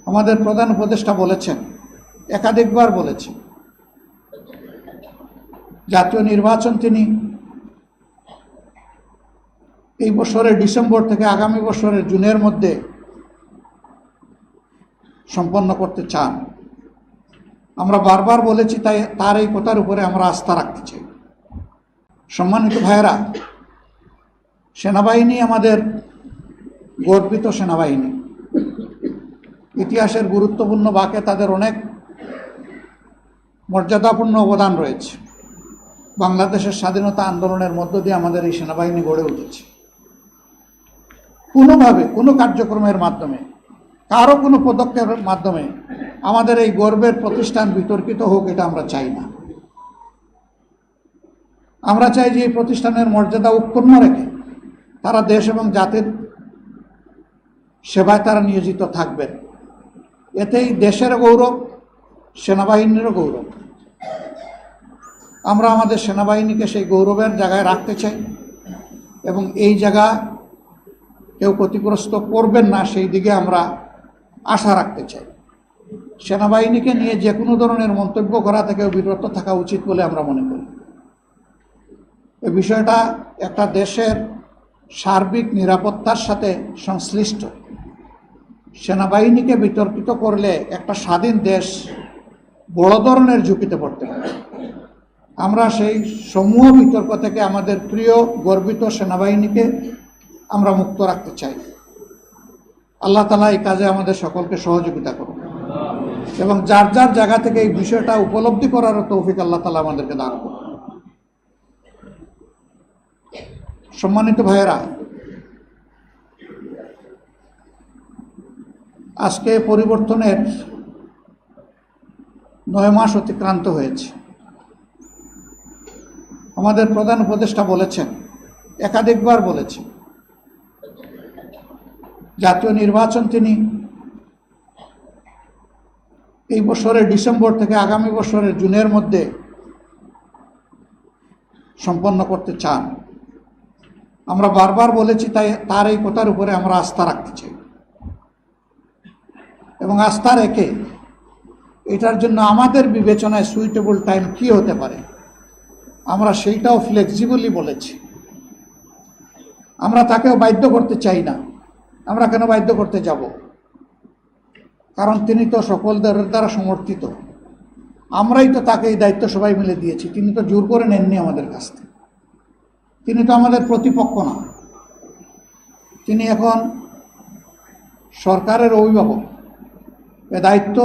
আমাদের প্রধান উপদেষ্টা বলেছেন, একাধিকবার বলেছেন, জাতীয় নির্বাচন তিনি এই বছরের ডিসেম্বর থেকে আগামী বছরের জুনের মধ্যে সম্পন্ন করতে চান। আমরা বারবার বলেছি, তাই তার এই কথার উপরে আমরা আস্থা রাখতে চাই। সম্মানিত ভাইয়েরা, সেনাবাহিনী আমাদের গর্বিত সেনাবাহিনী। ইতিহাসের গুরুত্বপূর্ণ বাঁকে তাদের অনেক মর্যাদাপূর্ণ অবদান রয়েছে। বাংলাদেশের স্বাধীনতা আন্দোলনের মধ্য দিয়ে আমাদের এই সেনাবাহিনী গড়ে উঠেছে। কোনোভাবে কোনো কার্যক্রমের মাধ্যমে, কারো কোনো পদক্ষেপের মাধ্যমে আমাদের এই গর্বের প্রতিষ্ঠান বিতর্কিত হোক, এটা আমরা চাই না। আমরা চাই যে এই প্রতিষ্ঠানের মর্যাদা অক্ষুণ্ণ রেখে তারা দেশ এবং জাতির সেবায় তারা নিয়োজিত থাকবেন। এতেই দেশের গৌরব, সেনাবাহিনীরও গৌরব। আমরা আমাদের সেনাবাহিনীকে সেই গৌরবের জায়গায় রাখতে চাই এবং এই জায়গা কেউ ক্ষতিগ্রস্ত করবেন না, সেই দিকে আমরা আশা রাখতে চাই। সেনাবাহিনীকে নিয়ে যে কোনো ধরনের মন্তব্য করা থেকেও বিরত থাকা উচিত বলে আমরা মনে করি। এই বিষয়টা একটা দেশের সার্বিক নিরাপত্তার সাথে সংশ্লিষ্ট। সেনাবাহিনীকে বিতর্কিত করলে একটা স্বাধীন দেশ বড় ধরনের ঝুঁকিতে পড়তে পারে। আমরা সেই সমূহ বিতর্ক থেকে আমাদের প্রিয় গর্বিত সেনাবাহিনীকে আমরা মুক্ত রাখতে চাই। আল্লাহ তাআলা এই কাজে আমাদের সকলকে সহযোগিতা করুন এবং যার যার জায়গা থেকে এই বিষয়টা উপলব্ধি করার তৌফিক আল্লাহ তাআলা আমাদেরকে দান করুন। সম্মানিত ভাইয়েরা, আজকে পরিবর্তনের 9 মাস অতিক্রান্ত হয়েছে। আমাদের প্রধান উপদেষ্টা বলেছেন, একাধিকবার বলেছেন, জাতীয় নির্বাচন তিনি এই বছরের ডিসেম্বর থেকে আগামী বছরের জুনের মধ্যে সম্পন্ন করতে চান। আমরা বারবার বলেছি, তাই তার এই কথার উপরে আমরা আস্থা রাখতে চাই এবং আস্থা রেখে এটার জন্য আমাদের বিবেচনায় সুইটেবল টাইম কি হতে পারে আমরা সেইটাও ফ্লেক্সিবলি বলেছি। আমরা তাকেও বাধ্য করতে চাই না। আমরা কেন বাধ্য করতে যাব? কারণ তিনি তো সকলদের দ্বারা সমর্থিত। আমরাই তো তাকে এই দায়িত্ব সবাই মিলে দিয়েছি। তিনি তো জোর করে নেননি আমাদের কাছ থেকে। তিনি তো আমাদের প্রতিপক্ষ না। তিনি এখন সরকারের অভিভাবক। এ দায়িত্ব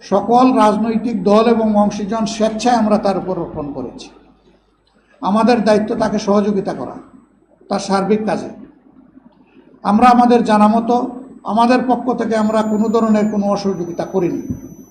সকল রাজনৈতিক দল এবং অংশীজন স্বেচ্ছায় আমরা তার উপর অর্পণ করেছি। আমাদের দায়িত্ব তাকে সহযোগিতা করা তার সার্বিক কাজে। আমরা আমাদের জানা মতো আমাদের পক্ষ থেকে আমরা কোনো ধরনের কোনো অসহযোগিতা করিনি।